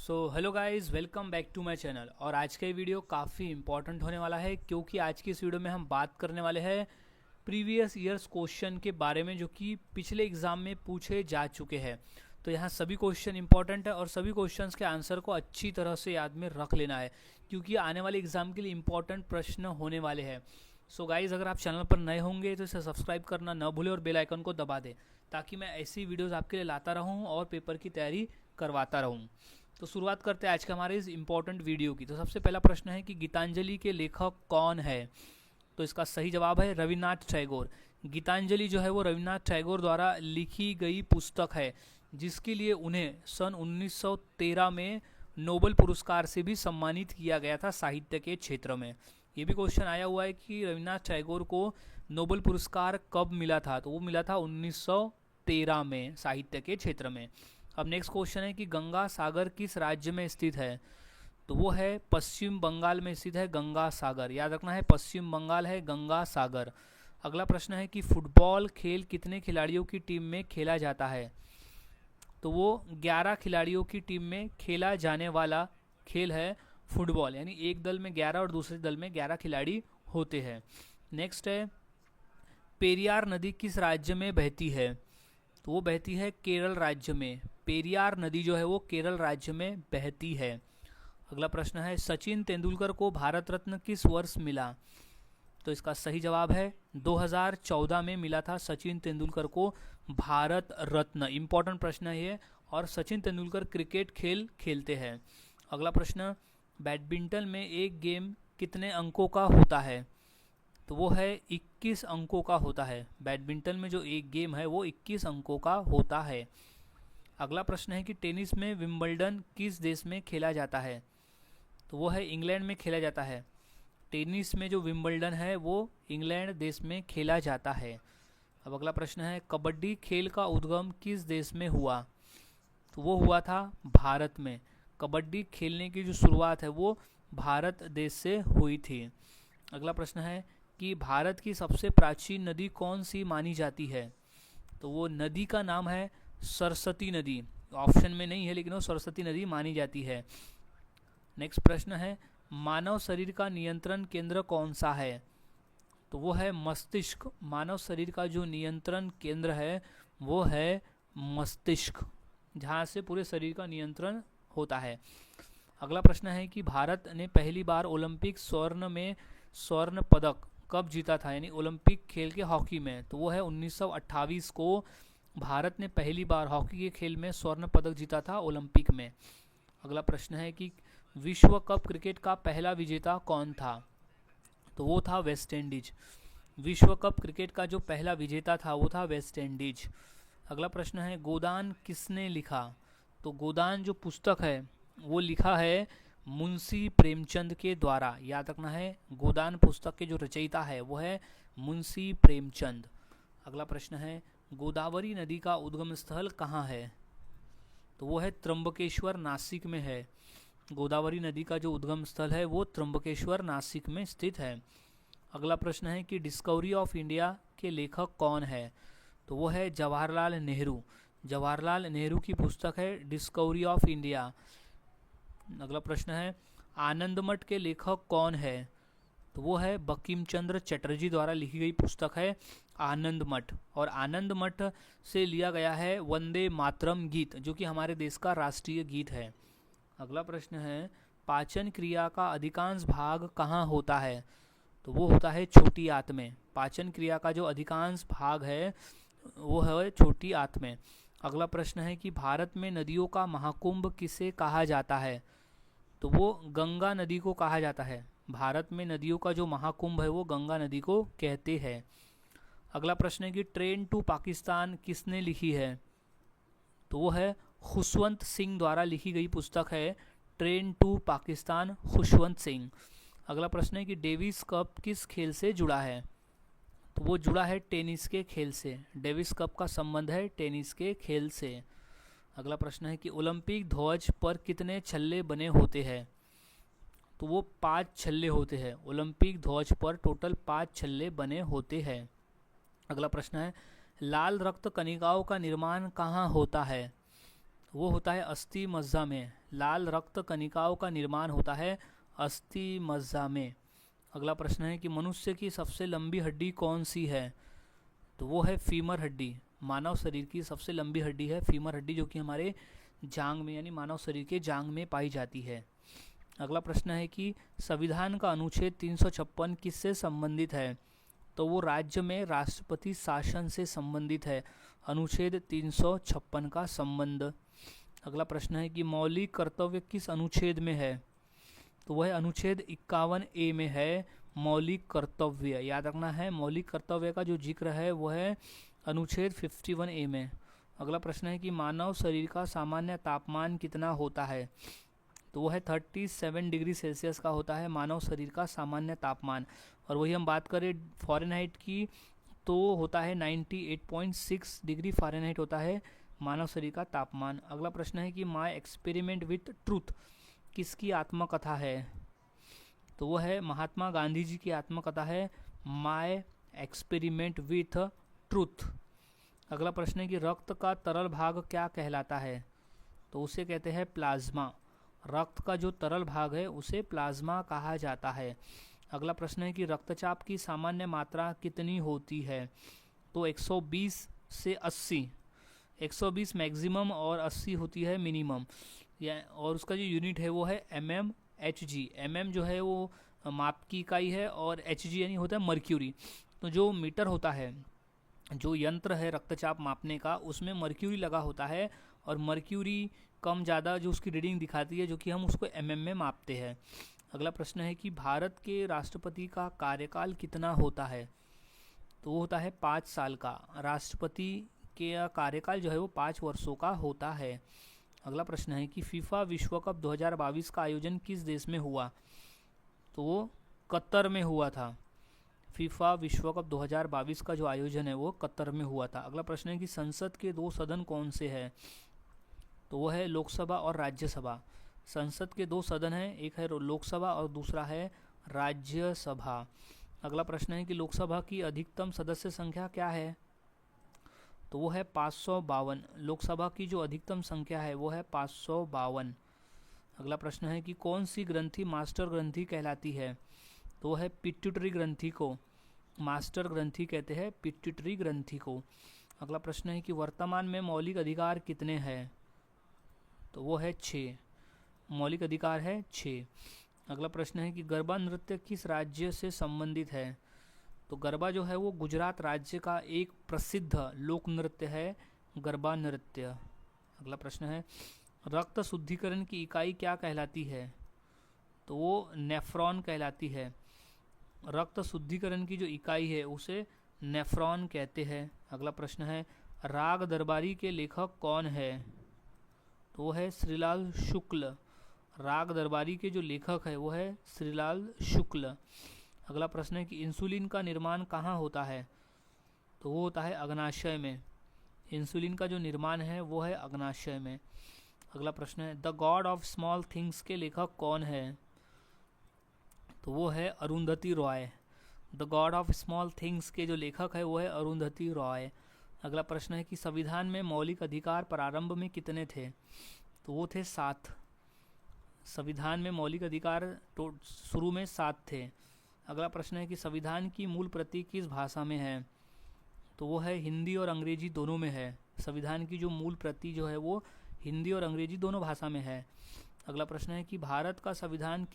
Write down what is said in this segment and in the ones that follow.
Hello guys, welcome back to my channel. और आज का ये वीडियो काफ़ी इंपॉर्टेंट होने वाला है क्योंकि आज की इस वीडियो में हम बात करने वाले हैं प्रीवियस ईयर्स क्वेश्चन के बारे में जो कि पिछले एग्ज़ाम में पूछे जा चुके हैं। तो यहाँ सभी क्वेश्चन इंपॉर्टेंट है और सभी क्वेश्चंस के आंसर को अच्छी तरह से याद में रख लेना है क्योंकि आने वाले एग्ज़ाम के लिए इंपॉर्टेंट प्रश्न होने वाले हैं। सो गाइज़, अगर आप चैनल पर नए होंगे तो इसे सब्सक्राइब करना न भूलें और बेल आइकन को दबा दें ताकि मैं ऐसी वीडियोज़ आपके लिए लाता रहूँ और पेपर की तैयारी करवाता रहूँ। तो शुरुआत करते हैं आज के हमारे इस इम्पोर्टेंट वीडियो की। तो सबसे पहला प्रश्न है कि गीतांजलि के लेखक कौन है। तो इसका सही जवाब है रविन्द्रनाथ टैगोर। गीतांजलि जो है वो रविन्द्रनाथ टैगोर द्वारा लिखी गई पुस्तक है जिसके लिए उन्हें सन 1913 में नोबेल पुरस्कार से भी सम्मानित किया गया था साहित्य के क्षेत्र में। ये भी क्वेश्चन आया हुआ है कि रविन्द्रनाथ टैगोर को नोबेल पुरस्कार कब मिला था। तो वो मिला था 1913 में साहित्य के क्षेत्र में। अब नेक्स्ट क्वेश्चन है कि गंगा सागर किस राज्य में स्थित है। तो वो है पश्चिम बंगाल में स्थित है गंगा सागर। याद रखना है, पश्चिम बंगाल है गंगा सागर। अगला प्रश्न है कि फुटबॉल खेल कितने खिलाड़ियों की टीम में खेला जाता है। तो वो 11 खिलाड़ियों की टीम में खेला जाने वाला खेल है फुटबॉल, यानी एक दल में 11 और दूसरे दल में 11 खिलाड़ी होते हैं। नेक्स्ट है पेरियार नदी किस राज्य में बहती है। तो वो बहती है केरल राज्य में। पेरियार नदी जो है वो केरल राज्य में बहती है। अगला प्रश्न है सचिन तेंदुलकर को भारत रत्न किस वर्ष मिला। तो इसका सही जवाब है 2014 में मिला था सचिन तेंदुलकर को भारत रत्न। इंपॉर्टेंट प्रश्न है ये। और सचिन तेंदुलकर क्रिकेट खेलते हैं। अगला प्रश्न बैडमिंटन में एक गेम कितने अंकों का होता है। तो वो है 21 अंकों का होता है। बैडमिंटन में जो एक गेम है वो 21 अंकों का होता है। अगला प्रश्न है कि टेनिस में विंबलडन किस देश में खेला जाता है। तो वो है इंग्लैंड में खेला जाता है। टेनिस में जो विंबलडन है वो इंग्लैंड देश में खेला जाता है। अब अगला प्रश्न है कबड्डी खेल का उद्गम किस देश में हुआ। तो वो हुआ था भारत में। कबड्डी खेलने की जो शुरुआत है वो भारत देश से हुई थी। अगला प्रश्न है कि भारत की सबसे प्राचीन नदी कौन सी मानी जाती है। तो वो नदी का नाम है सरस्वती नदी। ऑप्शन में नहीं है लेकिन वो सरस्वती नदी मानी जाती है। नेक्स्ट प्रश्न है मानव शरीर का नियंत्रण केंद्र कौन सा है। तो वो है मस्तिष्क। मानव शरीर का जो नियंत्रण केंद्र है वो है मस्तिष्क, जहाँ से पूरे शरीर का नियंत्रण होता है। अगला प्रश्न है कि भारत ने पहली बार ओलंपिक स्वर्ण पदक कब जीता था, यानी ओलंपिक खेल के हॉकी में। तो वो है 1928 को भारत ने पहली बार हॉकी के खेल में स्वर्ण पदक जीता था ओलंपिक में। अगला प्रश्न है कि विश्व कप क्रिकेट का पहला विजेता कौन था। तो वो था वेस्ट इंडीज। विश्व कप क्रिकेट का जो पहला विजेता था वो था वेस्ट इंडीज। अगला प्रश्न है गोदान किसने लिखा। तो गोदान जो पुस्तक है वो लिखा है मुंशी प्रेमचंद के द्वारा। याद रखना है, गोदान पुस्तक के जो रचयिता है वो है मुंशी प्रेमचंद। अगला प्रश्न है गोदावरी नदी का उद्गम स्थल कहाँ है। तो वो है त्र्यंबकेश्वर, नासिक में है। गोदावरी नदी का जो उद्गम स्थल है वो त्र्यंबकेश्वर, नासिक में स्थित है। अगला प्रश्न है कि डिस्कवरी ऑफ इंडिया के लेखक कौन है। तो वो है जवाहरलाल नेहरू। जवाहरलाल नेहरू की पुस्तक है डिस्कवरी ऑफ इंडिया। अगला प्रश्न है आनंदमठ के लेखक कौन है। तो वो है बंकिम चंद्र चटर्जी द्वारा लिखी गई पुस्तक है आनंदमठ। और आनंदमठ से लिया गया है वंदे मातरम गीत जो कि हमारे देश का राष्ट्रीय गीत है। अगला प्रश्न है पाचन क्रिया का अधिकांश भाग कहाँ होता है। तो वो होता है छोटी आंत में। पाचन क्रिया का जो अधिकांश भाग है वो है छोटी आंत में। अगला प्रश्न है कि भारत में नदियों का महाकुंभ किसे कहा जाता है। तो वो गंगा नदी को कहा जाता है। भारत में नदियों का जो महाकुंभ है वो गंगा नदी को कहते हैं। अगला प्रश्न है कि ट्रेन टू पाकिस्तान किसने लिखी है। तो वो है खुशवंत सिंह द्वारा लिखी गई पुस्तक है ट्रेन टू पाकिस्तान, खुशवंत सिंह। अगला प्रश्न है कि डेविस कप किस खेल से जुड़ा है। तो वो जुड़ा है टेनिस के खेल से। डेविस कप का संबंध है टेनिस के खेल से। अगला प्रश्न है कि ओलंपिक ध्वज पर कितने छल्ले बने होते हैं। तो वो 5 छल्ले होते हैं। ओलंपिक ध्वज पर टोटल 5 छल्ले बने होते हैं। अगला प्रश्न है लाल रक्त कणिकाओं का निर्माण कहाँ होता है। वो होता है अस्थि मज्जा में। लाल रक्त कणिकाओं का निर्माण होता है अस्थि मज्जा में। अगला प्रश्न है कि मनुष्य की सबसे लंबी हड्डी कौन सी है? तो वो है फीमर हड्डी। मानव शरीर की सबसे लंबी हड्डी है फीमर हड्डी, जो कि हमारे जांग में यानी मानव शरीर के जांग में पाई जाती है। अगला प्रश्न है कि संविधान का अनुच्छेद 356 किससे संबंधित है? तो वो राज्य में राष्ट्रपति शासन से संबंधित है, अनुच्छेद 356 का संबंध। अगला प्रश्न है कि मौलिक कर्तव्य किस अनुच्छेद में है? तो वह अनुच्छेद 51A में है मौलिक कर्तव्य। याद रखना है, मौलिक कर्तव्य का जो जिक्र है वो है अनुच्छेद 51A में। अगला प्रश्न है कि मानव शरीर का सामान्य तापमान कितना होता है? तो वो है 37 डिग्री सेल्सियस का होता है मानव शरीर का सामान्य तापमान। और वही हम बात करें फ़ारेनहाइट की तो होता है 98.6 डिग्री फ़ारेनहाइट होता है मानव शरीर का तापमान। अगला प्रश्न है कि माय एक्सपेरिमेंट विथ ट्रूथ किसकी आत्मकथा है? तो वो है महात्मा गांधी जी की आत्मकथा है माय एक्सपेरिमेंट विथ ट्रूथ। अगला प्रश्न है कि रक्त का तरल भाग क्या कहलाता है? तो उसे कहते हैं प्लाज्मा। रक्त का जो तरल भाग है उसे प्लाज्मा कहा जाता है। अगला प्रश्न है कि रक्तचाप की सामान्य मात्रा कितनी होती है? तो 120 से 80। 120 मैक्सिमम और 80 होती है मिनिमम। और उसका जो यूनिट है वो है mmHg। mm जो है वो माप की इकाई है और Hg यानी होता है मर्क्यूरी। तो जो मीटर होता है, जो यंत्र है रक्तचाप मापने का, उसमें मर्क्यूरी लगा होता है और मर्क्यूरी कम ज़्यादा जो उसकी रीडिंग दिखाती है, जो कि हम उसको mm में मापते हैं। अगला प्रश्न है कि भारत के राष्ट्रपति का कार्यकाल कितना होता है? तो वो होता है 5 साल का। राष्ट्रपति के कार्यकाल जो है वो 5 वर्षों का होता है। अगला प्रश्न है कि फीफा विश्व कप 2022 का आयोजन किस देश में हुआ? तो वो कतर में हुआ था। फीफा विश्व कप 2022 का जो आयोजन है वो कतर में हुआ था। अगला प्रश्न है कि संसद के 2 सदन कौन से हैं? तो वो है लोकसभा और राज्यसभा। संसद के 2 सदन हैं, एक है लोकसभा और दूसरा है राज्यसभा। अगला प्रश्न है कि लोकसभा की अधिकतम सदस्य संख्या क्या है? तो वो है 552। लोकसभा की जो अधिकतम संख्या है वो है 552। अगला प्रश्न है कि कौन सी ग्रंथि मास्टर ग्रंथि कहलाती है? तो वो है पिट्यूटरी ग्रंथि को मास्टर ग्रंथि कहते हैं, पिट्यूटरी ग्रंथि को। अगला प्रश्न है कि वर्तमान में मौलिक अधिकार कितने हैं? तो वो है 6। मौलिक अधिकार है 6। अगला प्रश्न है कि गरबा नृत्य किस राज्य से संबंधित है? तो गरबा जो है वो गुजरात राज्य का एक प्रसिद्ध लोक नृत्य है, गरबा नृत्य। अगला प्रश्न है रक्त शुद्धिकरण की इकाई क्या कहलाती है? तो वो नेफ्रॉन कहलाती है। रक्त शुद्धिकरण की जो इकाई है उसे नेफ्रॉन कहते हैं। अगला प्रश्न है राग दरबारी के लेखक कौन है? तो वो है श्रीलाल शुक्ल। राग दरबारी के जो लेखक है वो है श्रीलाल शुक्ल। अगला प्रश्न है कि इंसुलिन का निर्माण कहाँ होता है? तो वो होता है अग्नाशय में। इंसुलिन का जो निर्माण है वो है अग्नाशय में। अगला प्रश्न है the God of small things के लेखक कौन है? तो वो है Arundhati Roy. The God of small things के जो लेखक है वो है अरुंधति रॉय। अगला प्रश्न है कि संविधान में मौलिक अधिकार प्रारंभ में कितने थे? तो वो थे 7। संविधान में मौलिक अधिकार तो शुरू में 7 थे। अगला प्रश्न है कि संविधान की मूल प्रति किस भाषा में है? तो वो है हिंदी और अंग्रेजी दोनों में है। संविधान की जो मूल प्रति जो है वो हिंदी और अंग्रेजी दोनों भाषा में है। अगला प्रश्न है कि भारत का संविधान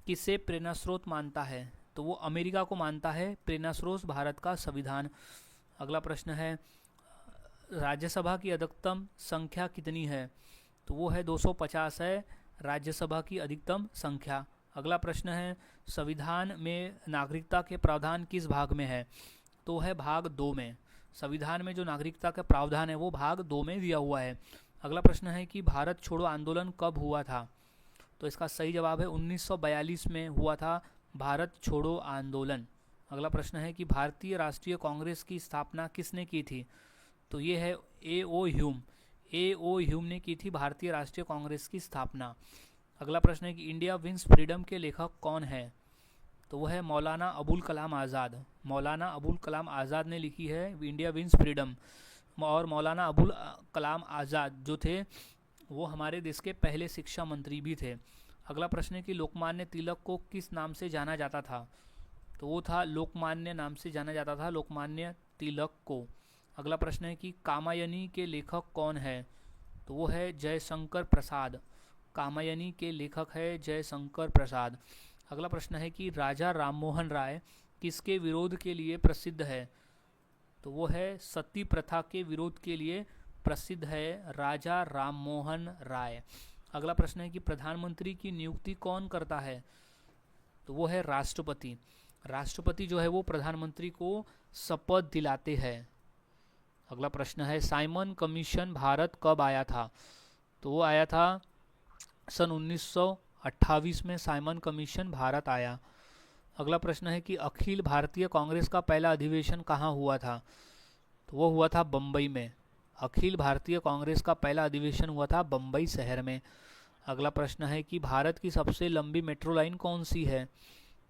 किसे प्रेरणा स्रोत मानता है? तो वो अमेरिका को मानता है प्रेरणा स्रोत भारत का संविधान। अगला प्रश्न है राज्यसभा की अधिकतम संख्या कितनी है? तो वो है 250 है राज्यसभा की अधिकतम संख्या। अगला प्रश्न है संविधान में नागरिकता के प्रावधान किस भाग में है? तो है भाग 2 में। संविधान में जो नागरिकता का प्रावधान है वो भाग 2 में दिया हुआ है। अगला प्रश्न है कि भारत छोड़ो आंदोलन कब हुआ था? तो इसका सही जवाब है 1942 में हुआ था भारत छोड़ो आंदोलन। अगला प्रश्न है कि भारतीय राष्ट्रीय कांग्रेस की स्थापना किसने की थी? तो ये है A.O. ह्यूम। A.O. ह्यूम ने की थी भारतीय राष्ट्रीय कांग्रेस की स्थापना। अगला प्रश्न है कि इंडिया विंस फ्रीडम के लेखक कौन है? तो वह है मौलाना अबुल कलाम आज़ाद। मौलाना अबुल कलाम आज़ाद ने लिखी है इंडिया विंस फ्रीडम। और मौलाना अबुल कलाम आज़ाद जो थे वो हमारे देश के पहले शिक्षा मंत्री भी थे। अगला प्रश्न है कि लोकमान्य तिलक को किस नाम से जाना जाता था? तो वो था लोकमान्य नाम से जाना जाता था लोकमान्य तिलक को। अगला प्रश्न है कि कामायनी के लेखक कौन है? तो वो है जयशंकर प्रसाद। कामायनी के लेखक है जयशंकर प्रसाद। अगला प्रश्न है कि राजा राममोहन राय किसके विरोध के लिए प्रसिद्ध है? तो वो है सती प्रथा के विरोध के लिए प्रसिद्ध है राजा राममोहन राय। अगला प्रश्न है कि प्रधानमंत्री की नियुक्ति कौन करता है? तो वो है राष्ट्रपति। राष्ट्रपति जो है वो प्रधानमंत्री को शपथ दिलाते हैं। अगला प्रश्न है साइमन कमीशन भारत कब आया था? तो वो आया था सन 1928 में साइमन कमीशन भारत आया। अगला प्रश्न है कि अखिल भारतीय कांग्रेस का पहला अधिवेशन कहाँ हुआ था? तो वो हुआ था बम्बई में। अखिल भारतीय कांग्रेस का पहला अधिवेशन हुआ था बम्बई शहर में। अगला प्रश्न है कि भारत की सबसे लंबी मेट्रो लाइन कौन सी है?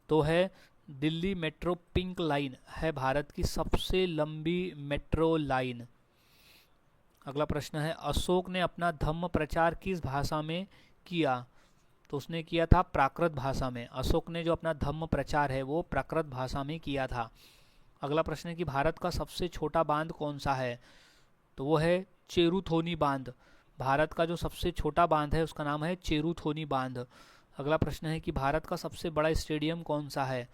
तो है दिल्ली मेट्रो पिंक लाइन है भारत की सबसे लंबी मेट्रो लाइन। अगला प्रश्न है अशोक ने अपना धम्म प्रचार किस भाषा में किया? तो उसने किया था प्राकृत भाषा में। अशोक ने जो अपना धम्म प्रचार है वो प्राकृत भाषा में किया था। अगला प्रश्न है कि भारत का सबसे छोटा बांध कौन सा है? तो वो है चेरुथोनी बांध। भारत का जो सबसे छोटा बांध है उसका नाम है चेरुथोनी बांध। अगला प्रश्न है कि भारत का सबसे बड़ा स्टेडियम कौन सा है?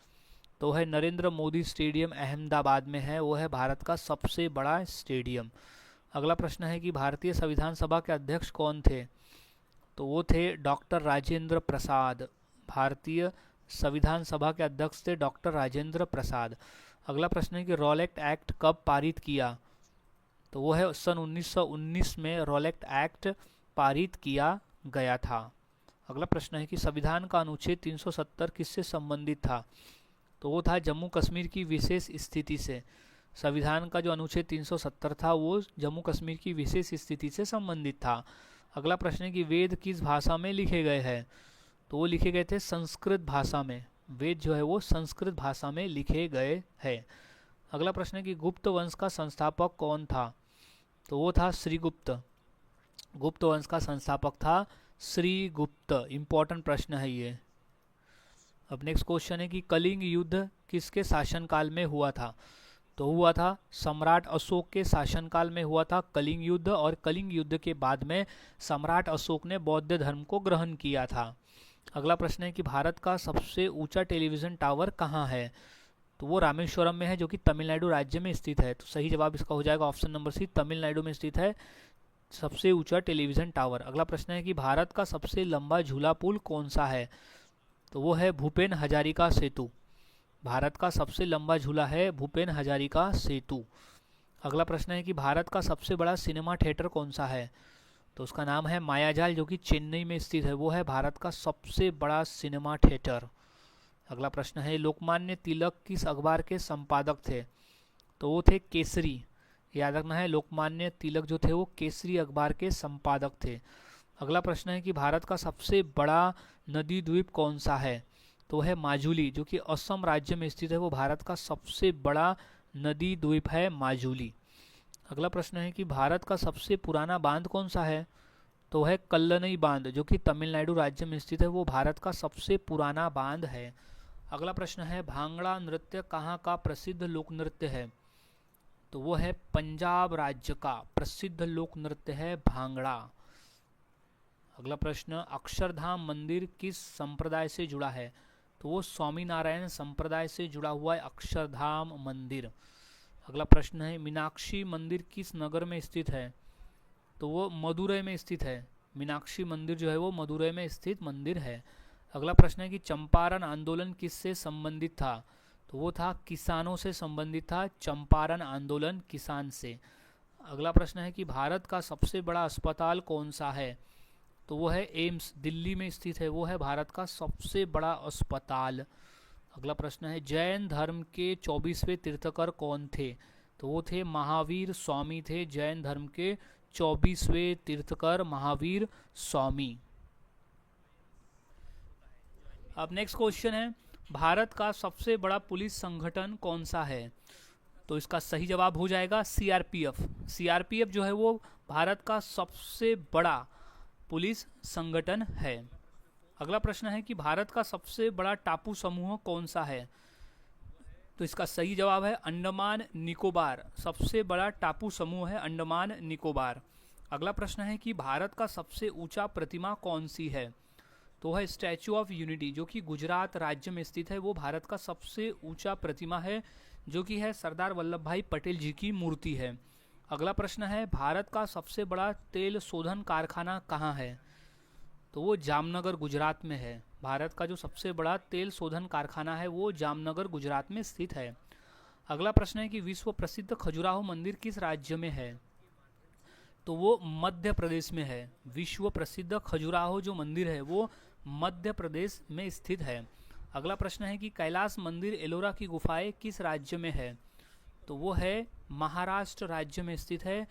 तो है नरेंद्र मोदी स्टेडियम अहमदाबाद में है, वो है भारत का सबसे बड़ा स्टेडियम। अगला प्रश्न है कि भारतीय संविधान सभा के अध्यक्ष कौन थे? तो वो थे डॉक्टर राजेंद्र प्रसाद। भारतीय संविधान सभा के अध्यक्ष थे डॉक्टर राजेंद्र प्रसाद। अगला प्रश्न है कि रॉलेट एक्ट कब पारित किया? तो वो है सन 1919 में रॉलेट एक्ट पारित किया गया था। अगला प्रश्न है कि संविधान का अनुच्छेद 370 किससे संबंधित था? तो वो था जम्मू कश्मीर की विशेष स्थिति से। संविधान का जो अनुच्छेद 370 था वो जम्मू कश्मीर की विशेष स्थिति से संबंधित था। अगला प्रश्न है कि वेद किस भाषा में लिखे गए हैं? तो वो लिखे गए थे संस्कृत भाषा में। वेद जो है वो संस्कृत भाषा में लिखे गए हैं। अगला प्रश्न है कि गुप्त वंश का संस्थापक कौन था? तो वो था श्रीगुप्त। गुप्त वंश का संस्थापक था श्रीगुप्त। इंपॉर्टेंट प्रश्न है ये। अब नेक्स्ट क्वेश्चन है कि कलिंग युद्ध किसके शासनकाल में हुआ था? तो हुआ था सम्राट अशोक के शासनकाल में हुआ था कलिंग युद्ध, और कलिंग युद्ध के बाद में सम्राट अशोक ने बौद्ध धर्म को ग्रहण किया था। अगला प्रश्न है कि भारत का सबसे ऊंचा टेलीविजन टावर कहाँ है? तो वो रामेश्वरम में है जो कि तमिलनाडु राज्य में स्थित है। तो सही जवाब इसका हो जाएगा ऑप्शन नंबर सी, तमिलनाडु में स्थित है सबसे ऊंचा टेलीविजन टावर। अगला प्रश्न है कि भारत का सबसे लंबा झूला पुल कौन सा है? तो वो है भूपेन हजारिका सेतु। भारत का सबसे लंबा झूला है भूपेन हजारिका सेतु। अगला प्रश्न है कि भारत का सबसे बड़ा सिनेमा थिएटर कौन सा है? तो उसका नाम है मायाजाल जो कि चेन्नई में स्थित है, वो है भारत का सबसे बड़ा सिनेमा थिएटर। अगला प्रश्न है लोकमान्य तिलक किस अखबार के संपादक थे? तो वो थे केसरी। याद रखना है लोकमान्य तिलक जो थे वो केसरी अखबार के संपादक थे। अगला प्रश्न है कि भारत का सबसे बड़ा नदी द्वीप कौन सा है? तो है माजुली जो कि असम राज्य में स्थित है, वो भारत का सबसे बड़ा नदी द्वीप है माजुली। अगला प्रश्न है कि भारत का सबसे पुराना बांध कौन सा है? तो है कल्लनई बांध जो कि तमिलनाडु राज्य में स्थित है, वो भारत का सबसे पुराना बांध है। अगला प्रश्न है भांगड़ा नृत्य कहाँ का प्रसिद्ध लोक नृत्य है? तो वो है पंजाब राज्य का प्रसिद्ध लोक नृत्य है भांगड़ा। अगला प्रश्न अक्षरधाम मंदिर किस संप्रदाय से जुड़ा है? तो वो स्वामीनारायण संप्रदाय से जुड़ा हुआ है अक्षरधाम मंदिर। अगला प्रश्न है मीनाक्षी मंदिर किस नगर में स्थित है? तो वो मदुरै में स्थित है। मीनाक्षी मंदिर जो है वो मदुरै में स्थित मंदिर है। अगला प्रश्न है कि चंपारण आंदोलन किससे संबंधित था? तो वो था किसानों से संबंधित था, चंपारण आंदोलन किसान से। अगला प्रश्न है कि भारत का सबसे बड़ा अस्पताल कौन सा है? तो वो है एम्स, दिल्ली में स्थित है, वो है भारत का सबसे बड़ा अस्पताल। अगला प्रश्न है जैन धर्म के 24वें तीर्थकर कौन थे? तो वो थे महावीर स्वामी थे, जैन धर्म के 24वें तीर्थकर महावीर स्वामी। अब नेक्स्ट क्वेश्चन है भारत का सबसे बड़ा पुलिस संगठन कौन सा है? तो इसका सही जवाब हो जाएगा सीआरपीएफ। सीआरपीएफ जो है वो भारत का सबसे बड़ा पुलिस संगठन है। अगला प्रश्न है कि भारत का सबसे बड़ा टापू समूह कौन सा है? तो इसका सही जवाब है अंडमान निकोबार। सबसे बड़ा टापू समूह है अंडमान निकोबार। अगला प्रश्न है कि भारत का सबसे ऊंचा प्रतिमा कौन सी है? तो है स्टैचू ऑफ यूनिटी, जो कि गुजरात राज्य में स्थित है। वो भारत का सबसे ऊंचा प्रतिमा है, जो कि है सरदार वल्लभ भाई पटेल जी की मूर्ति है। अगला प्रश्न है भारत का सबसे बड़ा तेल शोधन कारखाना कहाँ है? तो वो जामनगर गुजरात में है। भारत का जो सबसे बड़ा तेल शोधन कारखाना है वो जामनगर गुजरात में स्थित है। अगला प्रश्न है कि विश्व प्रसिद्ध खजुराहो मंदिर किस राज्य में है? तो वो मध्य प्रदेश में है। विश्व प्रसिद्ध खजुराहो जो मंदिर है वो मध्य प्रदेश में स्थित है। अगला प्रश्न है कि कैलाश मंदिर एलोरा की गुफाएं किस राज्य में है? तो वो है महाराष्ट्र राज्य में स्थित है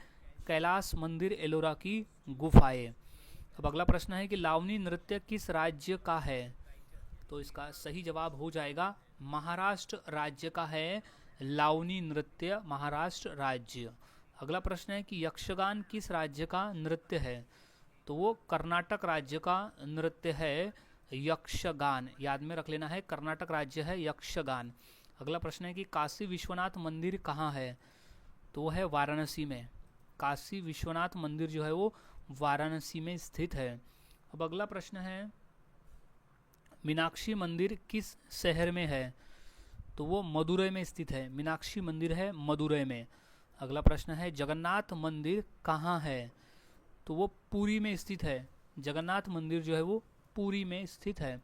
कैलाश मंदिर एलोरा की गुफाएं। अब अगला प्रश्न है कि लावनी नृत्य किस राज्य का है? तो इसका सही जवाब हो जाएगा महाराष्ट्र राज्य का है लावनी नृत्य, महाराष्ट्र राज्य। अगला प्रश्न है कि यक्षगान किस राज्य का नृत्य है? तो वो कर्नाटक राज्य का नृत्य है यक्षगान। याद में रख लेना है, कर्नाटक राज्य है यक्षगान। अगला प्रश्न है कि काशी विश्वनाथ मंदिर कहाँ है? तो वो है वाराणसी में। काशी विश्वनाथ मंदिर जो है वो वाराणसी में स्थित है। अब अगला प्रश्न है मीनाक्षी मंदिर किस शहर में है? तो वो मदुरै में स्थित है। मीनाक्षी मंदिर है मदुरै में। अगला प्रश्न है जगन्नाथ मंदिर कहाँ है? तो वो पुरी में स्थित है। जगन्नाथ मंदिर जो है वो पुरी में स्थित है।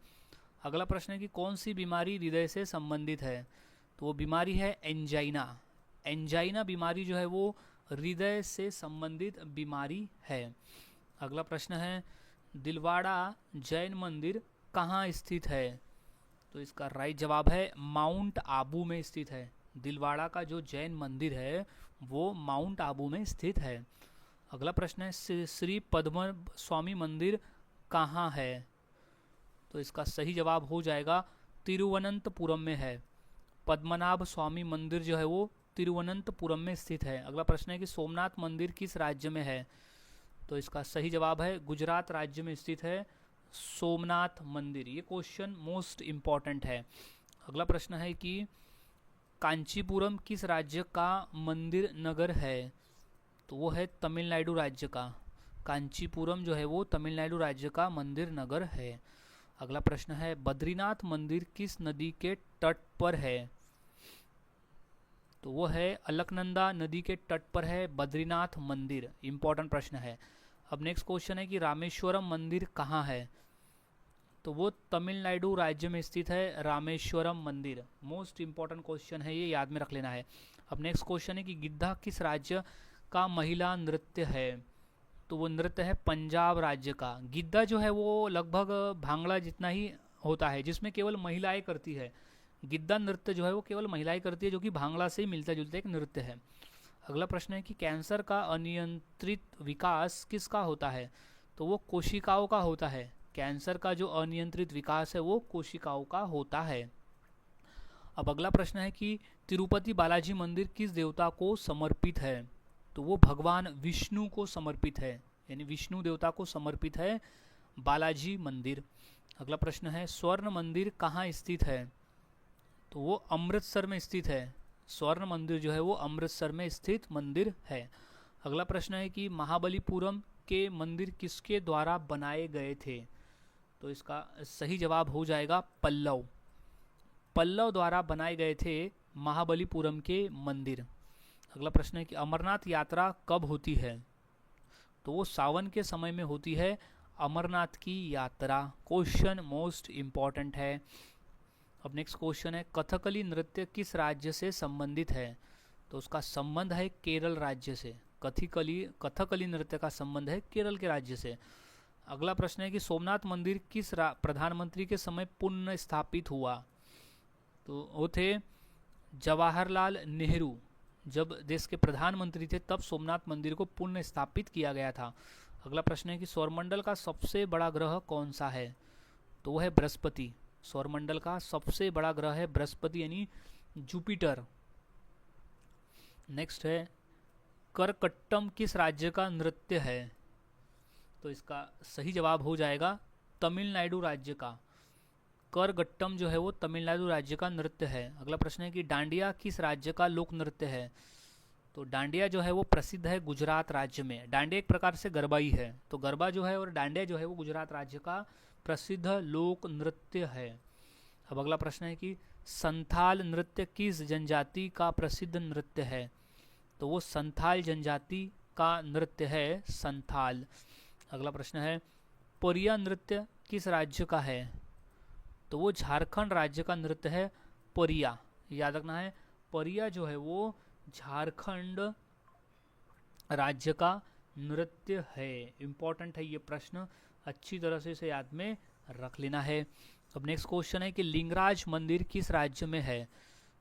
अगला प्रश्न है कि कौन सी बीमारी हृदय से संबंधित है? तो वो बीमारी है एंजाइना। एंजाइना बीमारी जो है वो हृदय से संबंधित बीमारी है। अगला प्रश्न है दिलवाड़ा जैन मंदिर कहाँ स्थित है? तो इसका राइट जवाब है माउंट आबू में स्थित है। दिलवाड़ा का जो जैन मंदिर है वो माउंट आबू में स्थित है। अगला प्रश्न है श्री पद्म स्वामी मंदिर कहाँ है? तो इसका सही जवाब हो जाएगा तिरुवनंतपुरम में है। पद्मनाभ स्वामी मंदिर जो है वो तिरुवनंतपुरम में स्थित है। अगला प्रश्न है कि सोमनाथ मंदिर किस राज्य में है? तो इसका सही जवाब है गुजरात राज्य में स्थित है सोमनाथ मंदिर। ये क्वेश्चन मोस्ट इम्पॉर्टेंट है। अगला प्रश्न है कि कांचीपुरम किस राज्य का मंदिर नगर है? तो वो है तमिलनाडु राज्य का। कांचीपुरम जो है वो तमिलनाडु राज्य का मंदिर नगर है। अगला प्रश्न है बद्रीनाथ मंदिर किस नदी के तट पर है? तो वो है अलकनंदा नदी के तट पर है बद्रीनाथ मंदिर। इंपॉर्टेंट प्रश्न है। अब नेक्स्ट क्वेश्चन है कि रामेश्वरम मंदिर कहाँ है? तो वो तमिलनाडु राज्य में स्थित है रामेश्वरम मंदिर। मोस्ट इंपॉर्टेंट क्वेश्चन है ये, याद में रख लेना है। अब नेक्स्ट क्वेश्चन है कि गिद्धा किस राज्य का महिला नृत्य है? तो वो नृत्य है पंजाब राज्य का। गिद्धा जो है वो लगभग भांगड़ा जितना ही होता है, जिसमें केवल महिलाएं करती है। गिद्धा नृत्य जो है वो केवल महिलाएं करती है, जो कि भांगड़ा से ही मिलता जुलता एक नृत्य है। अगला प्रश्न है कि कैंसर का अनियंत्रित विकास किसका होता है? तो वो कोशिकाओं का होता है। कैंसर का जो अनियंत्रित विकास है वो कोशिकाओं का होता है। अब अगला प्रश्न है कि तिरुपति बालाजी मंदिर किस देवता को समर्पित है? तो वो भगवान विष्णु को समर्पित है, यानी विष्णु देवता को समर्पित है बालाजी मंदिर। अगला प्रश्न है स्वर्ण मंदिर कहाँ स्थित है? तो वो अमृतसर में स्थित है। स्वर्ण मंदिर जो है वो अमृतसर में स्थित मंदिर है। अगला प्रश्न है कि महाबलीपुरम के मंदिर किसके द्वारा बनाए गए थे? तो इसका सही जवाब हो जाएगा पल्लव। पल्लव द्वारा बनाए गए थे महाबलीपुरम के मंदिर। अगला प्रश्न है कि अमरनाथ यात्रा कब होती है? तो वो सावन के समय में होती है अमरनाथ की यात्रा। क्वेश्चन मोस्ट इम्पॉर्टेंट है। अब नेक्स्ट क्वेश्चन है कथकली नृत्य किस राज्य से संबंधित है? तो उसका संबंध है केरल राज्य से। कथकली नृत्य का संबंध है केरल के राज्य से। अगला प्रश्न है कि सोमनाथ मंदिर किस प्रधानमंत्री के समय पुनः स्थापित हुआ? तो वो थे जवाहरलाल नेहरू। जब देश के प्रधानमंत्री थे तब सोमनाथ मंदिर को पुनः स्थापित किया गया था। अगला प्रश्न है कि सौरमंडल का सबसे बड़ा ग्रह कौन सा है? तो वो है बृहस्पति। सौरमंडल का सबसे बड़ा ग्रह है बृहस्पति, यानी जुपिटर। नेक्स्ट है करकट्टम किस राज्य का नृत्य है? तो इसका सही जवाब हो जाएगा तमिलनाडु राज्य का। करगट्टम जो है वो तमिलनाडु राज्य का नृत्य है। अगला प्रश्न है कि डांडिया किस राज्य का लोक नृत्य है? तो डांडिया जो है वो प्रसिद्ध है गुजरात राज्य में। डांडिया एक प्रकार से गरबा ही है, तो गरबा जो है और डांडिया जो है वो गुजरात राज्य का प्रसिद्ध लोक नृत्य है। अब अगला प्रश्न है कि संथाल नृत्य किस जनजाति का प्रसिद्ध नृत्य है? तो वो संथाल जनजाति का नृत्य है, संथाल। अगला प्रश्न है पोरिया नृत्य किस राज्य का है? तो वो झारखंड राज्य का नृत्य है, पोरिया। याद रखना है, पोरिया जो है वो झारखंड राज्य का नृत्य है। इंपॉर्टेंट है ये प्रश्न, अच्छी तरह से इसे याद में रख लेना है। अब नेक्स्ट क्वेश्चन है कि लिंगराज मंदिर किस राज्य में है?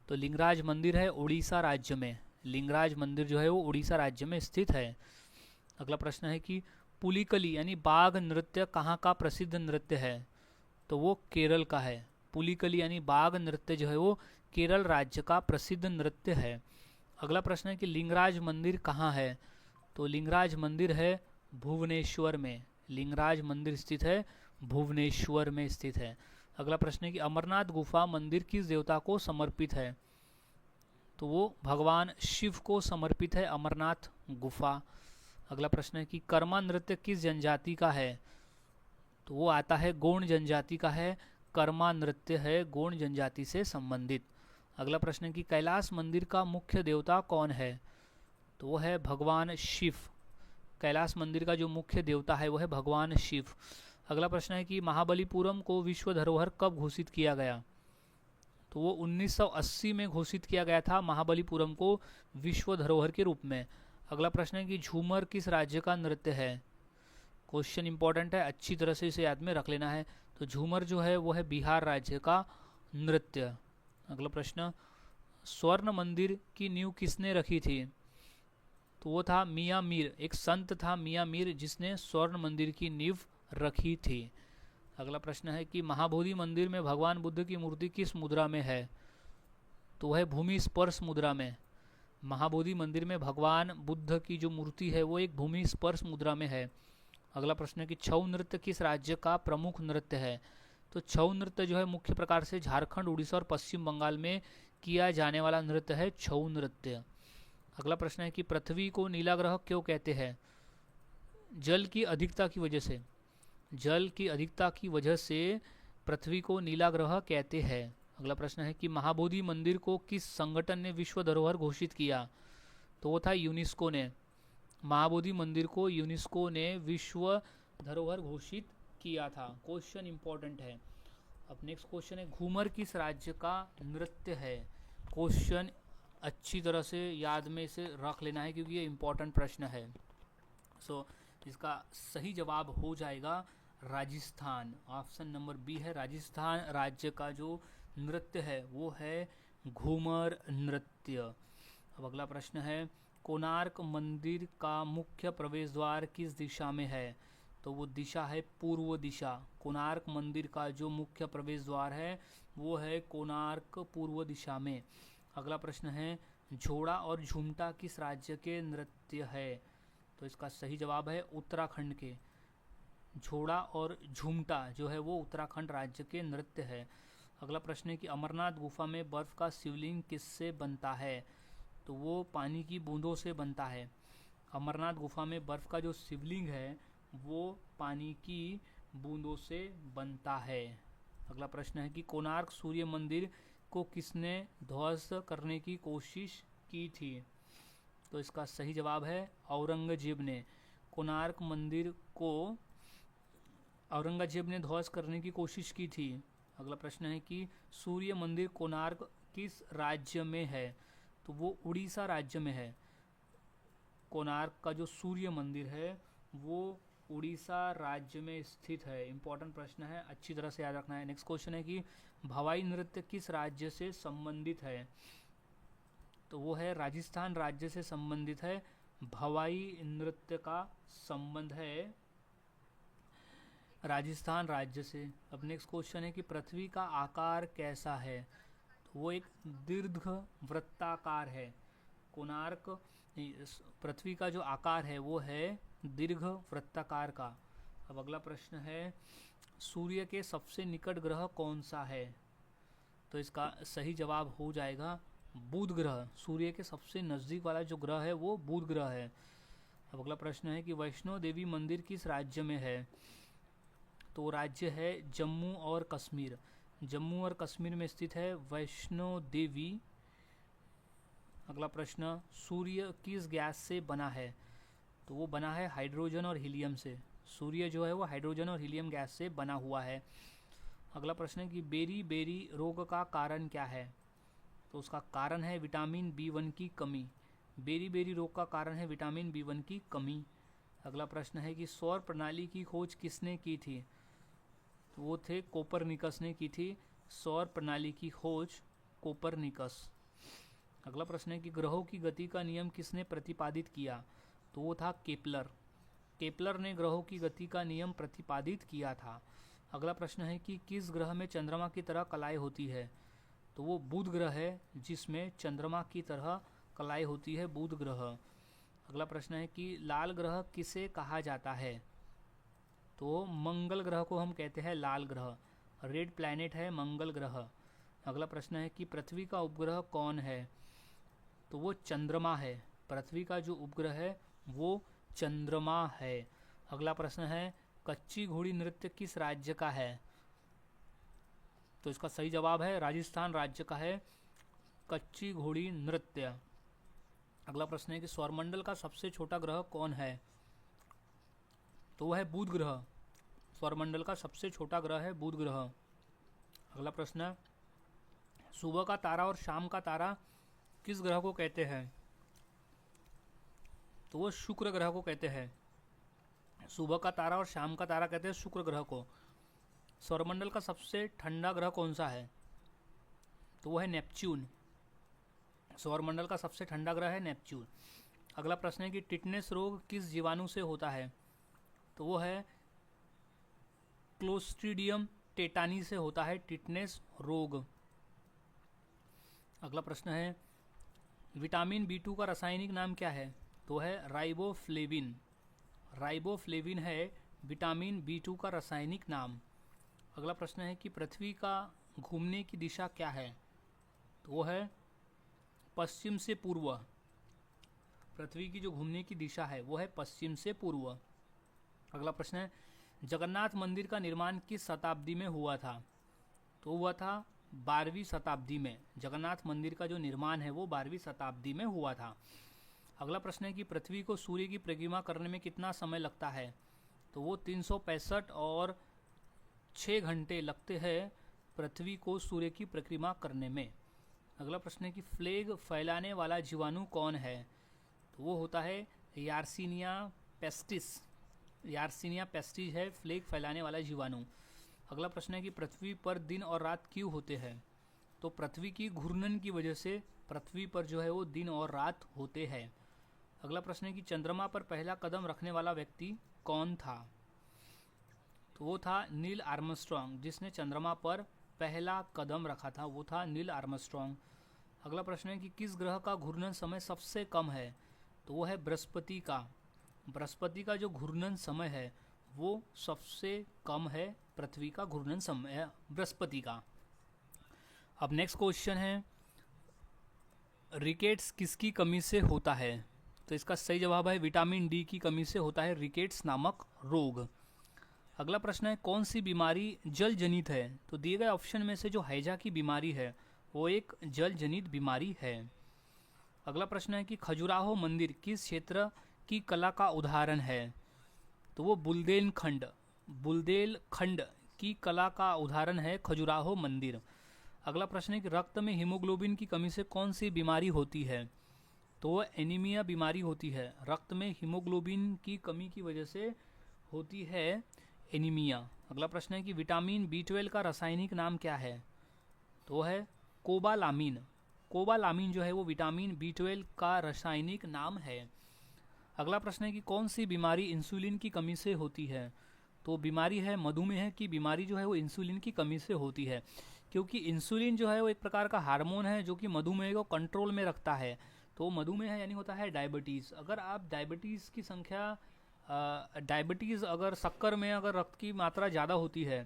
तो लिंगराज मंदिर है उड़ीसा राज्य में। लिंगराज मंदिर जो है वो उड़ीसा राज्य में स्थित है। अगला प्रश्न है कि पुलिकली यानी बाघ नृत्य कहाँ का प्रसिद्ध नृत्य है? तो वो केरल का है। पुलिकली यानी बाघ नृत्य जो है वो केरल राज्य का प्रसिद्ध नृत्य है। अगला प्रश्न है कि लिंगराज मंदिर कहाँ है? तो लिंगराज मंदिर है भुवनेश्वर में। लिंगराज मंदिर स्थित है भुवनेश्वर में स्थित है। अगला प्रश्न है कि अमरनाथ गुफा मंदिर किस देवता को समर्पित है? तो वो भगवान शिव को समर्पित है अमरनाथ गुफा। अगला प्रश्न है कि कर्मा नृत्य किस जनजाति का है? तो वो आता है गोंड जनजाति का है। कर्मा नृत्य है गोंड जनजाति से संबंधित। अगला प्रश्न है कि कैलाश मंदिर का मुख्य देवता कौन है? तो वो है भगवान शिव। कैलाश मंदिर का जो मुख्य देवता है वो है भगवान शिव। अगला प्रश्न है कि महाबलीपुरम को विश्व धरोहर कब घोषित किया गया? तो वो 1980 में घोषित किया गया था महाबलीपुरम को विश्व धरोहर के रूप में। अगला प्रश्न है कि झूमर किस राज्य का नृत्य है? क्वेश्चन इंपॉर्टेंट है, अच्छी तरह से इसे याद में रख लेना है। तो झूमर जो है वो है बिहार राज्य का नृत्य। अगला प्रश्न, स्वर्ण मंदिर की नींव किसने रखी थी? तो वो था मियाँ मीर, एक संत था मियाँ मीर जिसने स्वर्ण मंदिर की नींव रखी थी। अगला प्रश्न है कि महाबोधि मंदिर में भगवान बुद्ध की मूर्ति किस मुद्रा में है? तो वह भूमि स्पर्श मुद्रा में। महाबोधि मंदिर में भगवान बुद्ध की जो मूर्ति है वो एक भूमि स्पर्श मुद्रा में है। अगला प्रश्न है कि छऊ नृत्य किस राज्य का प्रमुख नृत्य है? तो छऊ नृत्य जो है मुख्य प्रकार से झारखंड, उड़ीसा और पश्चिम बंगाल में किया जाने वाला नृत्य है छऊ नृत्य। अगला प्रश्न है कि पृथ्वी को नीला ग्रह क्यों कहते हैं? जल की अधिकता की वजह से। जल की अधिकता की वजह से पृथ्वी को नीला ग्रह कहते हैं। अगला प्रश्न है कि महाबोधि मंदिर को किस संगठन ने विश्व धरोहर घोषित किया? तो वो था यूनेस्को ने। महाबोधि मंदिर को यूनेस्को ने विश्व धरोहर घोषित किया था। क्वेश्चन इंपॉर्टेंट है। अब नेक्स्ट क्वेश्चन है घूमर किस राज्य का नृत्य है? क्वेश्चन अच्छी तरह से याद में इसे रख लेना है क्योंकि ये इंपॉर्टेंट प्रश्न है। इसका सही जवाब हो जाएगा राजस्थान। ऑप्शन नंबर बी है, राजस्थान राज्य का जो नृत्य है वो है घूमर नृत्य। अब अगला प्रश्न है कोणार्क मंदिर का मुख्य प्रवेश द्वार किस दिशा में है? तो वो दिशा है पूर्व दिशा। कोणार्क मंदिर का जो मुख्य प्रवेश द्वार है वो है कोणार्क पूर्व दिशा में। अगला प्रश्न है झोड़ा और झुमटा किस राज्य के नृत्य है? तो इसका सही जवाब है उत्तराखंड के। झोड़ा और झुमटा जो है वो उत्तराखंड राज्य के नृत्य है। अगला प्रश्न है कि अमरनाथ गुफा में बर्फ का शिवलिंग किससे बनता है? तो वो पानी की बूंदों से बनता है। अमरनाथ गुफा में बर्फ का जो शिवलिंग है वो पानी की बूंदों से बनता है। अगला प्रश्न है कि कोणार्क सूर्य मंदिर को किसने ध्वस्त करने की कोशिश की थी? तो इसका सही जवाब है औरंगजेब ने। कोणार्क मंदिर को औरंगजेब ने ध्वस्त करने की कोशिश की थी। अगला प्रश्न है कि सूर्य मंदिर कोणार्क किस राज्य में है? तो वो उड़ीसा राज्य में है। कोणार्क का जो सूर्य मंदिर है वो उड़ीसा राज्य में स्थित है। इंपॉर्टेंट प्रश्न है, अच्छी तरह से याद रखना है। नेक्स्ट क्वेश्चन है कि भवाई नृत्य किस राज्य से संबंधित है? तो वो है राजस्थान राज्य से संबंधित है। भवाई नृत्य का संबंध है राजस्थान राज्य से। अब नेक्स्ट क्वेश्चन है कि पृथ्वी का आकार कैसा है? तो वो एक दीर्घ वृत्ताकार है। कोणार्क पृथ्वी का जो आकार है वो है दीर्घ वृत्ताकार का। अब अगला प्रश्न है सूर्य के सबसे निकट ग्रह कौन सा है? तो इसका सही जवाब हो जाएगा बुध ग्रह। सूर्य के सबसे नज़दीक वाला जो ग्रह है वो बुध ग्रह है। अब अगला प्रश्न है कि वैष्णो देवी मंदिर किस राज्य में है? तो राज्य है जम्मू और कश्मीर। जम्मू और कश्मीर में स्थित है वैष्णो देवी। अगला प्रश्न सूर्य किस गैस से बना है? तो वो बना है हाइड्रोजन और हीलियम से। सूर्य जो है वो हाइड्रोजन और हीलियम गैस से बना हुआ है। अगला प्रश्न है कि बेरी बेरी रोग का कारण क्या है? तो उसका कारण है विटामिन B1 की कमी। बेरी बेरी रोग का कारण है विटामिन B1 की कमी। अगला प्रश्न है कि सौर प्रणाली की खोज किसने की थी? तो वो थे कोपरनिकस ने की थी सौर प्रणाली की खोज, कोपरनिकस। अगला प्रश्न है कि ग्रहों की गति का नियम किसने प्रतिपादित किया? तो वो था केपलर। केपलर ने ग्रहों की गति का नियम प्रतिपादित किया था। अगला प्रश्न है कि किस ग्रह में चंद्रमा की तरह कलाएं होती है? तो वो बुध ग्रह है जिसमें चंद्रमा की तरह कलाएं होती है, बुध ग्रह। अगला प्रश्न है कि लाल ग्रह किसे कहा जाता है? तो मंगल ग्रह को हम कहते हैं लाल ग्रह। रेड प्लैनेट है मंगल ग्रह। अगला प्रश्न है कि पृथ्वी का उपग्रह कौन है? तो वो चंद्रमा है। पृथ्वी का जो उपग्रह है वो चंद्रमा है। अगला प्रश्न है कच्ची घोड़ी नृत्य किस राज्य का है? तो इसका सही जवाब है राजस्थान राज्य का है कच्ची घोड़ी नृत्य। अगला प्रश्न है कि सौरमंडल का सबसे छोटा ग्रह कौन है? तो वह है बुध ग्रह। सौरमंडल का सबसे छोटा ग्रह है बुध ग्रह। अगला प्रश्न है सुबह का तारा और शाम का तारा किस ग्रह को कहते हैं? तो वो शुक्र ग्रह को कहते हैं। सुबह का तारा और शाम का तारा कहते हैं शुक्र ग्रह को। सौरमंडल का सबसे ठंडा ग्रह कौन सा है? तो वो है नेपच्यून। सौरमंडल का सबसे ठंडा ग्रह है नेपच्यून। अगला प्रश्न है कि टिटनेस रोग किस जीवाणु से होता है? तो वो है क्लोस्ट्रीडियम टेटानी से होता है टिटनेस रोग। अगला प्रश्न है विटामिन B2 का रासायनिक नाम क्या है? तो है राइबोफ्लेविन। राइबोफ्लेविन है विटामिन B2 का रासायनिक नाम। अगला प्रश्न है कि पृथ्वी का घूमने की दिशा क्या है? तो वो है पश्चिम से पूर्व। पृथ्वी की जो घूमने की दिशा है वो है पश्चिम से पूर्व। अगला प्रश्न है जगन्नाथ मंदिर का निर्माण किस शताब्दी में हुआ था? तो हुआ था 12वीं शताब्दी में। जगन्नाथ मंदिर का जो निर्माण है वो 12वीं शताब्दी में हुआ था। अगला प्रश्न है कि पृथ्वी को सूर्य की परिक्रमा करने में कितना समय लगता है? तो वो 365 और 6 घंटे लगते हैं पृथ्वी को सूर्य की परिक्रमा करने में। अगला प्रश्न है कि प्लेग फैलाने वाला जीवाणु कौन है? तो वो होता है यार्सिनिया पेस्टिस। यार्सिनिया पेस्टिस है प्लेग फैलाने वाला जीवाणु। अगला प्रश्न है कि पृथ्वी पर दिन और रात क्यों होते हैं? तो पृथ्वी की घूर्णन की वजह से पृथ्वी पर जो है वो दिन और रात होते हैं। अगला प्रश्न है कि चंद्रमा पर पहला कदम रखने वाला व्यक्ति कौन था? तो वो था नील आर्मस्ट्रॉन्ग। जिसने चंद्रमा पर पहला कदम रखा था वो था नील आर्मस्ट्रॉन्ग। अगला प्रश्न है कि किस ग्रह का घूर्णन समय सबसे कम है? तो वो है बृहस्पति का। बृहस्पति का जो घूर्णन समय है वो सबसे कम है पृथ्वी का घूर्णन समय बृहस्पति का। अब नेक्स्ट क्वेश्चन है रिकेट्स किसकी कमी से होता है? तो इसका सही जवाब है विटामिन D की कमी से होता है रिकेट्स नामक रोग। अगला प्रश्न है कौन सी बीमारी जल जनित है? तो दिए गए ऑप्शन में से जो हैजा की बीमारी है वो एक जल जनित बीमारी है। अगला प्रश्न है कि खजुराहो मंदिर किस क्षेत्र की कला का उदाहरण है? तो वो बुंदेलखंड की कला का उदाहरण है खजुराहो मंदिर। अगला प्रश्न है कि रक्त में हीमोग्लोबिन की कमी से कौन सी बीमारी होती है? तो वो एनीमिया बीमारी होती है। रक्त में हीमोग्लोबिन की कमी की वजह से होती है एनीमिया। अगला प्रश्न है कि विटामिन B12 का रासायनिक नाम क्या है? तो है कोबालामीन। कोबालामीन जो है वो विटामिन B12 का रासायनिक नाम है। अगला प्रश्न है कि कौन सी बीमारी इंसुलिन की कमी से होती है? तो बीमारी है मधुमेह की बीमारी जो है वो इंसुलिन की कमी से होती है, क्योंकि इंसुलिन जो है वो एक प्रकार का हार्मोन है जो कि मधुमेह को कंट्रोल में रखता है। तो मधुमेह यानी होता है डायबिटीज़। अगर आप डायबिटीज़ की संख्या डायबिटीज़ अगर शक्कर में अगर रक्त की मात्रा ज़्यादा होती है,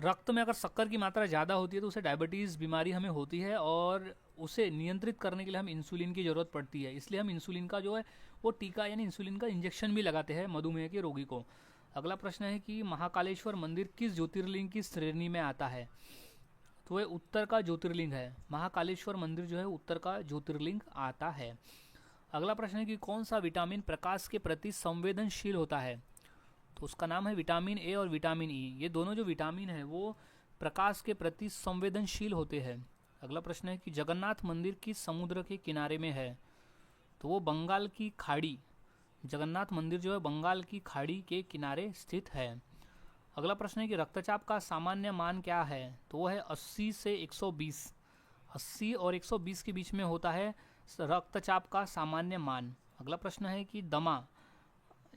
रक्त में अगर शक्कर की मात्रा ज़्यादा होती है तो उसे डायबिटीज़ बीमारी हमें होती है, और उसे नियंत्रित करने के लिए हम इंसुलिन की ज़रूरत पड़ती है। इसलिए हम इंसुलिन का जो है वो टीका यानी इंसुलिन का इंजेक्शन भी लगाते हैं मधुमेह के रोगी को। अगला प्रश्न है कि महाकालेश्वर मंदिर किस ज्योतिर्लिंग की श्रेणी में आता है? तो ये उत्तर का ज्योतिर्लिंग है। महाकालेश्वर मंदिर जो है उत्तर का ज्योतिर्लिंग आता है। अगला प्रश्न है कि कौन सा विटामिन प्रकाश के प्रति संवेदनशील होता है? तो उसका नाम है विटामिन ए और विटामिन ई। ये दोनों जो विटामिन है वो प्रकाश के प्रति संवेदनशील होते हैं। अगला प्रश्न है कि जगन्नाथ मंदिर किस समुद्र के किनारे में है? तो वो बंगाल की खाड़ी, जगन्नाथ मंदिर जो है बंगाल की खाड़ी के किनारे स्थित है। अगला प्रश्न है कि रक्तचाप का सामान्य मान क्या है? तो वो है 80 से 120। 80 और 120 के बीच में होता है रक्तचाप का सामान्य मान। अगला प्रश्न है कि दमा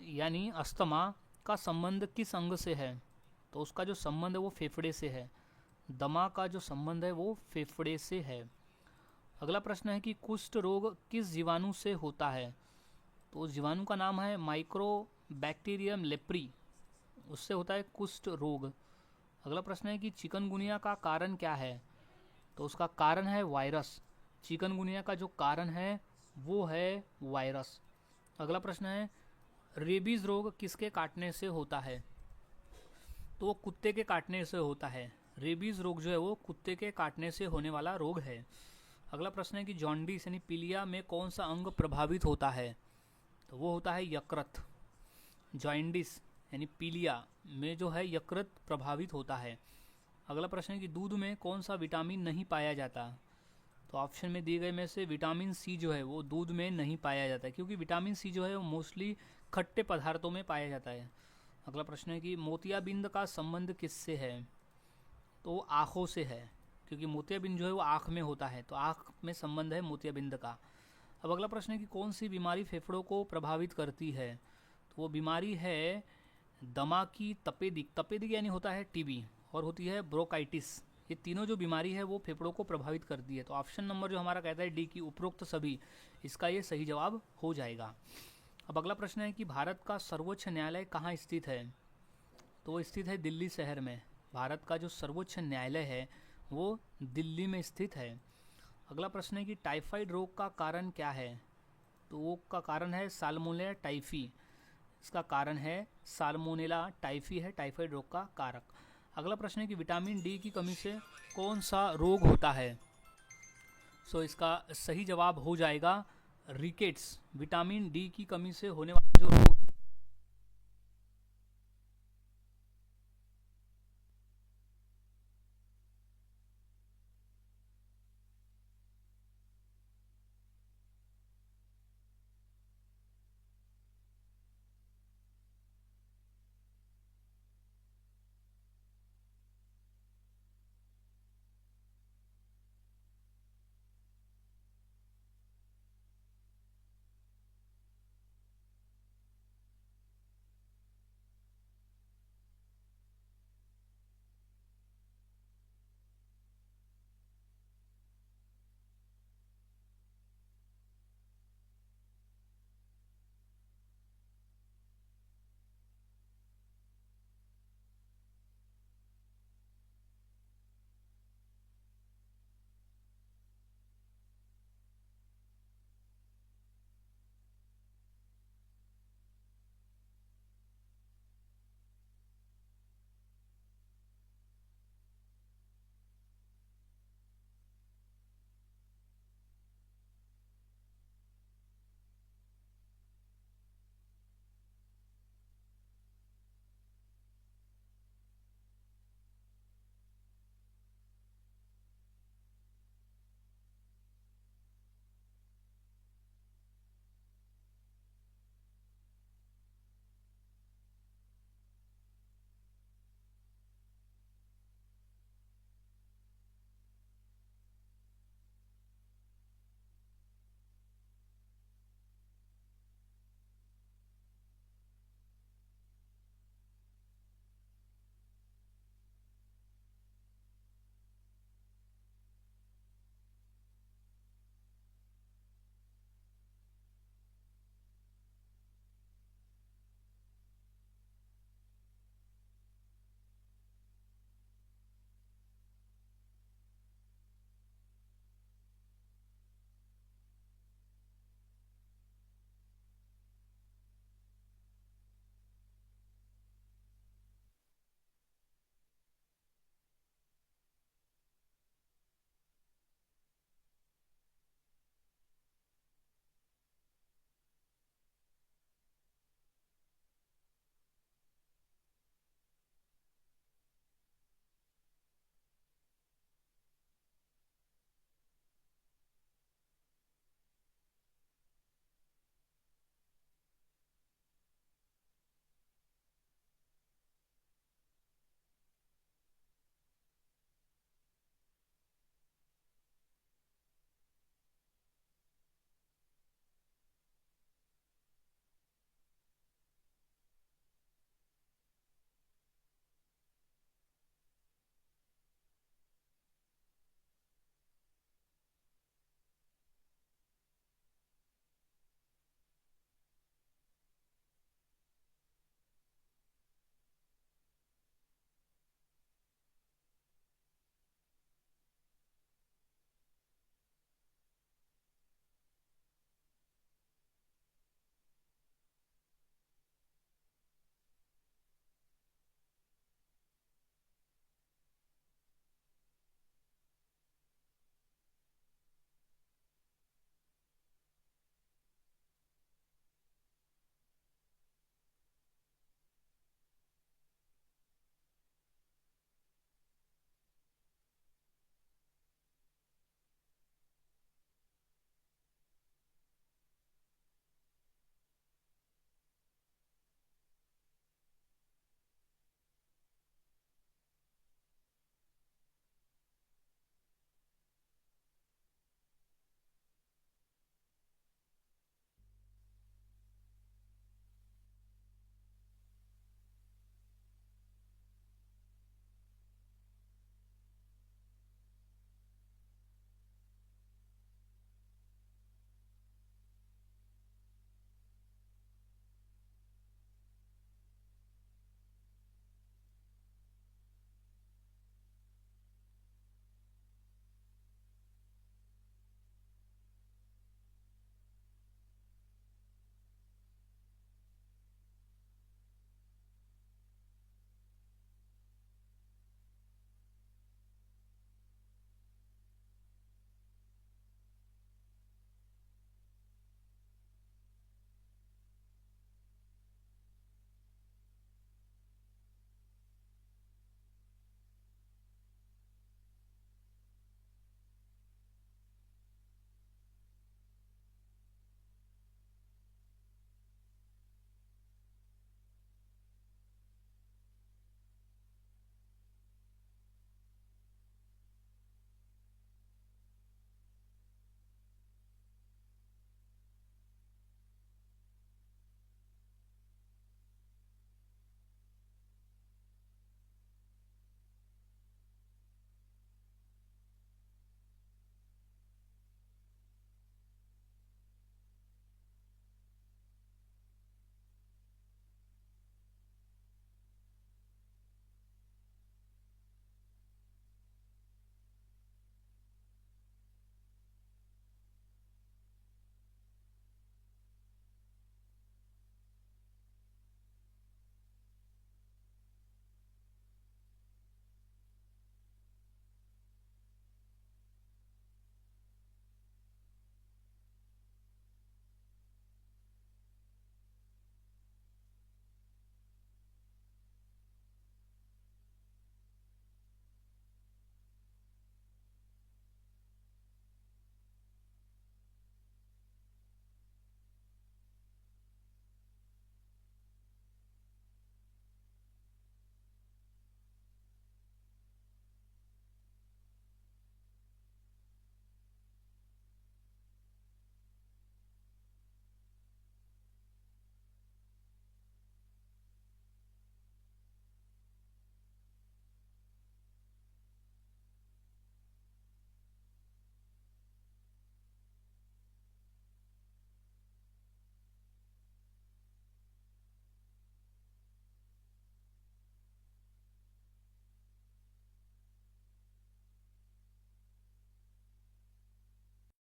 यानी अस्थमा का संबंध किस अंग से है? तो उसका जो संबंध है वो फेफड़े से है। दमा का जो संबंध है वो फेफड़े से है। अगला प्रश्न है कि कुष्ठ रोग किस जीवाणु से होता है? तो उस जीवाणु का नाम है माइक्रोबैक्टीरियम लेप्री, उससे होता है कुष्ठ रोग। अगला प्रश्न है कि चिकनगुनिया का कारण क्या है? तो उसका कारण है वायरस। चिकनगुनिया का जो कारण है वो है वायरस। अगला प्रश्न है रेबीज रोग किसके काटने से होता है? तो वो कुत्ते के काटने से होता है। रेबीज रोग जो है वो कुत्ते के काटने से होने वाला रोग है। अगला प्रश्न है कि जॉन्डिस यानी पीलिया में कौन सा अंग प्रभावित होता है? तो वो होता है यकृत। जॉन्डिस यानी पीलिया में जो है यकृत प्रभावित होता है। अगला प्रश्न है कि दूध में कौन सा विटामिन नहीं पाया जाता? तो ऑप्शन में दिए गए में से विटामिन सी जो है वो दूध में नहीं पाया जाता है, क्योंकि विटामिन सी जो है वो मोस्टली खट्टे पदार्थों में पाया जाता है। अगला प्रश्न है कि मोतियाबिंद का संबंध किससे है? तो आँखों से है, क्योंकि मोतियाबिंद जो है वो आँख में होता है, तो आँख में संबंध है मोतियाबिंद का। अब अगला प्रश्न है कि कौन सी बीमारी फेफड़ों को प्रभावित करती है? तो वो बीमारी है दमा की तपेदिक। तपेदिक यानी होता है टीबी, और होती है ब्रोंकाइटिस। ये तीनों जो बीमारी है वो फेफड़ों को प्रभावित करती है। तो ऑप्शन नंबर जो हमारा कहता है डी की उपरोक्त सभी, इसका ये सही जवाब हो जाएगा। अब अगला प्रश्न है कि भारत का सर्वोच्च न्यायालय कहाँ स्थित है? तो वो स्थित है दिल्ली शहर में। भारत का जो सर्वोच्च न्यायालय है वो दिल्ली में स्थित है। अगला प्रश्न है कि टाइफाइड रोग का कारण क्या है? तो वो का कारण है साल्मोनेला टाइफी। इसका कारण है साल्मोनेला टाइफी है टाइफाइड रोग का कारक। अगला प्रश्न है कि विटामिन डी की कमी से कौन सा रोग होता है? सो इसका सही जवाब हो जाएगा रिकेट्स। विटामिन डी की कमी से होने वाला जो रोग